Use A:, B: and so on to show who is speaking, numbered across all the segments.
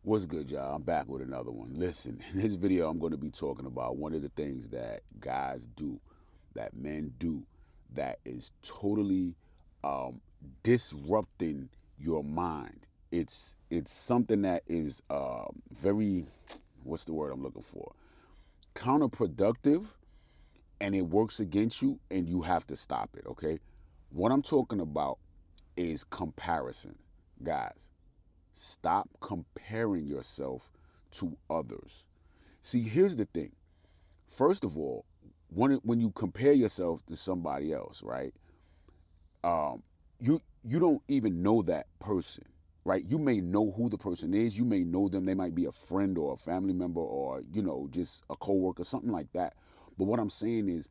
A: What's good, y'all? I'm back with another one. Listen, in this video, I'm going to be talking about one of the things that guys do, that men do, that is totally um, disrupting your mind. It's something that is very, what's the word I'm looking for? Counterproductive, and it works against you, and you have to stop it. Okay, what I'm talking about is comparison, guys. Stop comparing yourself to others. See, here's the thing. First of all, when you compare yourself to somebody else, right? Um, you don't even know that person, right? You may know who the person is. You may know them. They might be a friend or a family member or just a coworker, something like that. But what I'm saying is,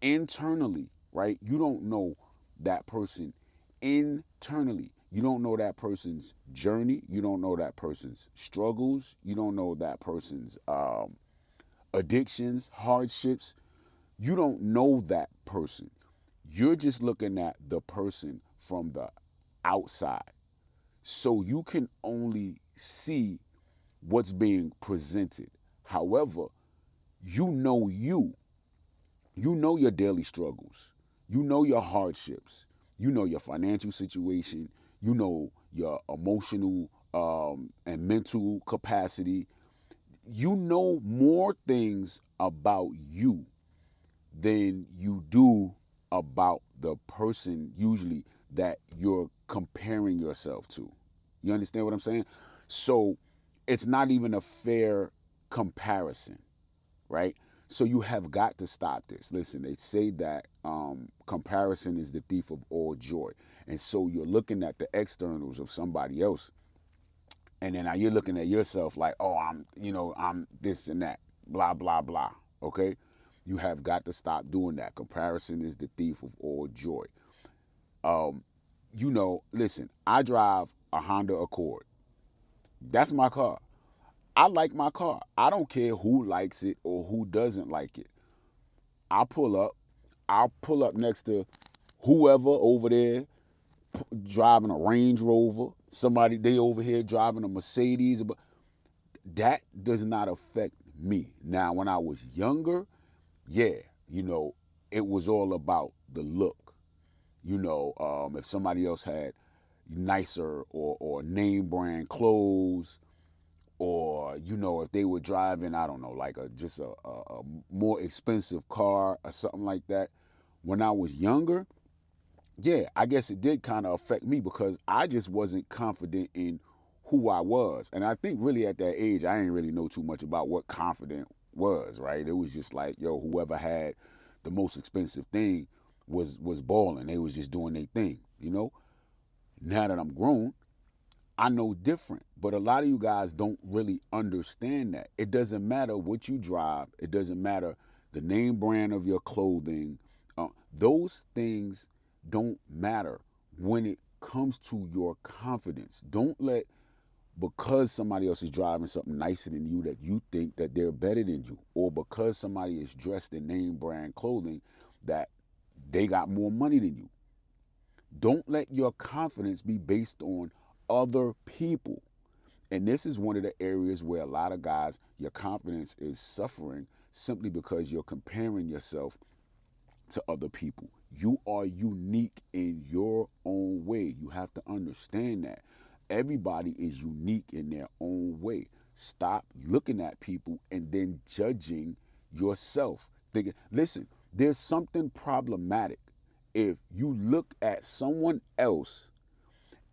A: internally, right? You don't know that person internally. You don't know that person's journey. You don't know that person's struggles. You don't know that person's addictions, hardships. You don't know that person. You're just looking at the person from the outside. So you can only see what's being presented. However, you know you. You know your daily struggles. You know your hardships. You know your financial situation. You know your emotional and mental capacity. You know more things about you than you do about the person usually that you're comparing yourself to. You understand what I'm saying? So it's not even a fair comparison, right? So you have got to stop this. Listen, they say that comparison is the thief of all joy. And so you're looking at the externals of somebody else, and then now you're looking at yourself like, oh, I'm this and that, blah, blah, blah. Okay? You have got to stop doing that. Comparison is the thief of all joy. Um, Listen, I drive a Honda Accord. That's my car. I like my car. I don't care who likes it or who doesn't like it. I pull up. I'll pull up next to whoever over there driving a Range Rover. Somebody they over here driving a Mercedes. But that does not affect me. Now, when I was younger, yeah, it was all about the look. If somebody else had nicer or name brand clothes, or if they were driving, I don't know, like a more expensive car or something like that. When I was younger, yeah, I guess it did kind of affect me because I just wasn't confident in who I was. And I think really at that age, I didn't really know too much about what confident was, right? It was just like, yo, whoever had the most expensive thing was balling. They was just doing their thing. Now that I'm grown, I know different. But a lot of you guys don't really understand that. It doesn't matter what you drive. It doesn't matter the name brand of your clothing. Those things don't matter when it comes to your confidence. Don't let, because somebody else is driving something nicer than you, that you think that they're better than you, or because somebody is dressed in name brand clothing, that they got more money than you. Don't let your confidence be based on other people. And this is one of the areas where a lot of guys, your confidence is suffering simply because you're comparing yourself to other people. You are unique in your own way. You have to understand that. Everybody is unique in their own way. Stop looking at people and then judging yourself. Listen, there's something problematic if you look at someone else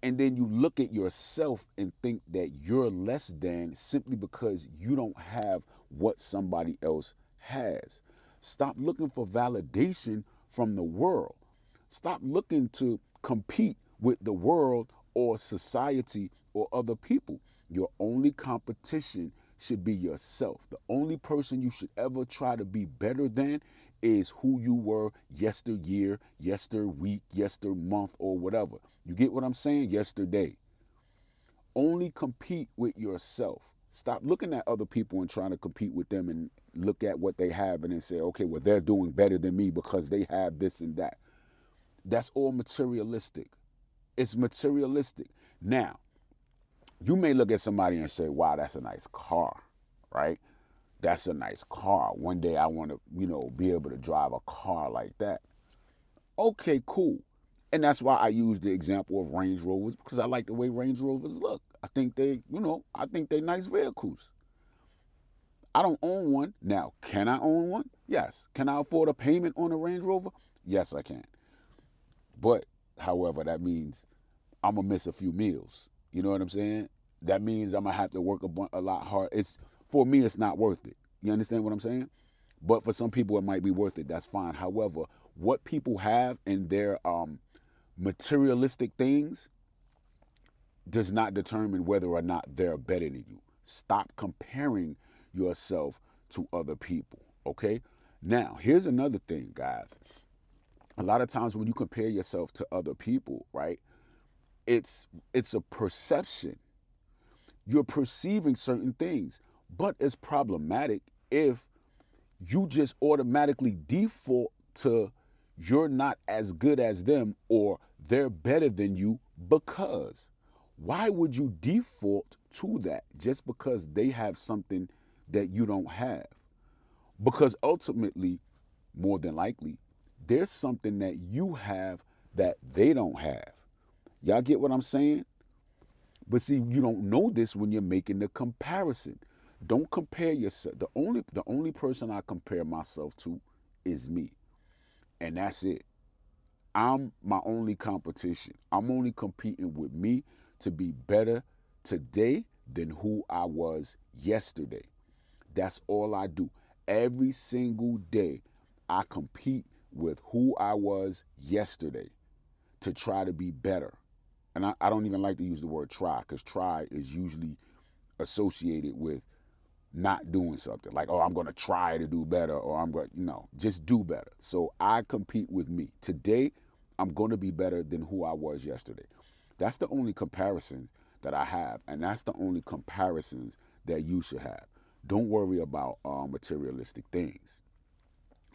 A: and then you look at yourself and think that you're less than simply because you don't have what somebody else has. Stop looking for validation from the world. Stop looking to compete with the world or society or other people. Your only competition should be yourself. The only person you should ever try to be better than is who you were yesteryear, yester week, yester month, or whatever. You get what I'm saying? Yesterday. Only compete with yourself. Stop looking at other people and trying to compete with them and look at what they have and then say, okay, well, they're doing better than me because they have this and that. That's all materialistic. It's materialistic. Now, You may look at somebody and say, wow, that's a nice car, right? That's a nice car. One day I want to, be able to drive a car like that. Okay, cool. And that's why I use the example of Range Rovers, because I like the way Range Rovers look. I think they're nice vehicles. I don't own one. Now, can I own one? Yes. Can I afford a payment on a Range Rover? Yes, I can. But, however, that means I'm gonna miss a few meals. You know what I'm saying? That means I'm gonna have to work a lot hard. For me, it's not worth it. You understand what I'm saying? But for some people, it might be worth it. That's fine. However, what people have in their materialistic things does not determine whether or not they're better than you. Stop comparing yourself to other people. Okay. Now, here's another thing, guys. A lot of times when you compare yourself to other people, right? It's a perception. You're perceiving certain things, but it's problematic if you just automatically default to you're not as good as them or they're better than you. Because why would you default to that just because they have something that you don't have? Because ultimately, more than likely, there's something that you have that they don't have. Y'all get what I'm saying? But see, you don't know this when you're making the comparison. Don't compare yourself. The only person I compare myself to is me. And that's it. I'm my only competition. I'm only competing with me to be better today than who I was yesterday. That's all I do. Every single day, I compete with who I was yesterday to try to be better. And I don't even like to use the word try, because try is usually associated with not doing something. Like, oh, I'm going to try to do better, or just do better. So I compete with me. Today, I'm going to be better than who I was yesterday. That's the only comparison that I have. And that's the only comparisons that you should have. Don't worry about materialistic things.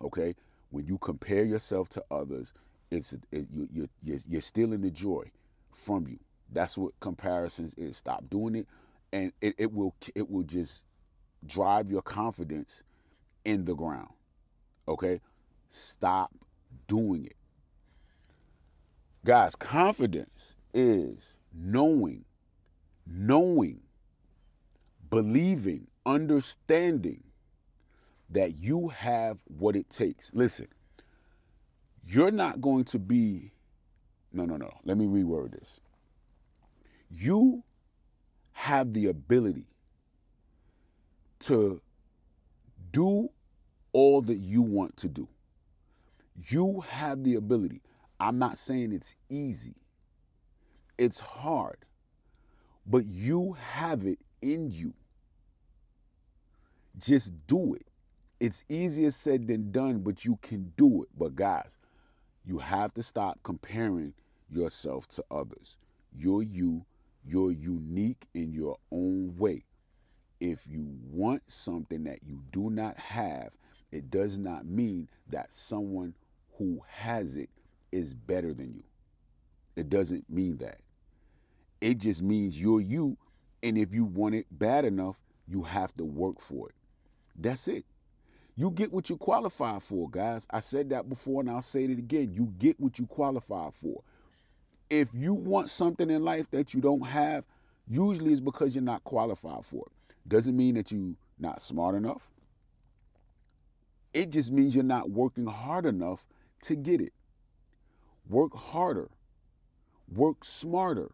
A: Okay? When you compare yourself to others, you're stealing the joy from you. That's what comparisons is. Stop doing it, and it will just drive your confidence in the ground. Okay? Stop doing it. Guys, confidence is knowing, believing, understanding that you have what it takes. Listen, you're not going to be, no. Let me reword this. You have the ability to do all that you want to do. You have the ability. I'm not saying it's easy. It's hard. But you have it in you. Just do it. It's easier said than done, but you can do it. But guys, you have to stop comparing yourself to others. You're you. You're unique in your own way. If you want something that you do not have, it does not mean that someone who has it is better than you. It doesn't mean that. It just means you're you, and if you want it bad enough, you have to work for it. That's it. You get what you qualify for, guys. I said that before and I'll say it again. You get what you qualify for. If you want something in life that you don't have, usually it's because you're not qualified for it. Doesn't mean that you're not smart enough. It just means you're not working hard enough to get it. Work harder. Work smarter.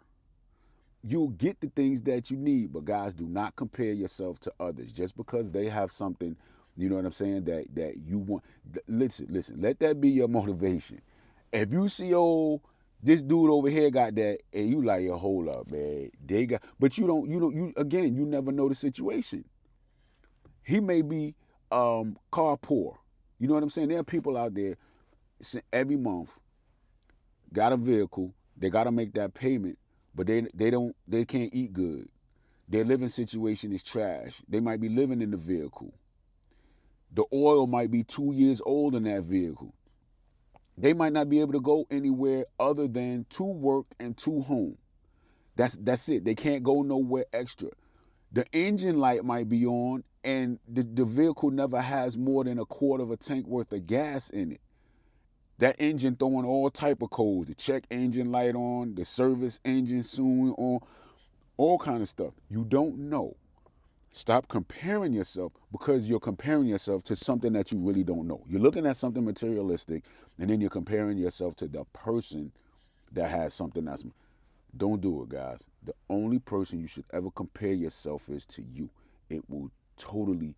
A: You'll get the things that you need. But guys, do not compare yourself to others. Just because they have something, you know what I'm saying, that you want. Listen, let that be your motivation. If you see, this dude over here got that, and you like, yo, hold up, man. They got, but you never know the situation. He may be car poor. You know what I'm saying? There are people out there every month got a vehicle, they got to make that payment, but they can't eat good. Their living situation is trash. They might be living in the vehicle. The oil might be 2 years old in that vehicle. They might not be able to go anywhere other than to work and to home. That's it. They can't go nowhere extra. The engine light might be on, and the vehicle never has more than a quarter of a tank worth of gas in it. That engine throwing all type of codes. The check engine light on, the service engine soon on, all kind of stuff. You don't know. Stop comparing yourself, because you're comparing yourself to something that you really don't know. You're looking at something materialistic, and then you're comparing yourself to the person that has something that's. Don't do it, guys. The only person you should ever compare yourself is to you. It will totally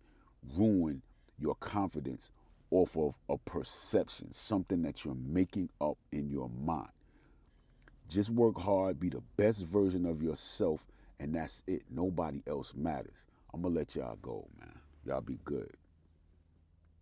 A: ruin your confidence off of a perception, something that you're making up in your mind. Just work hard, be the best version of yourself, and that's it. Nobody else matters. I'm going to let y'all go, man. Y'all be good.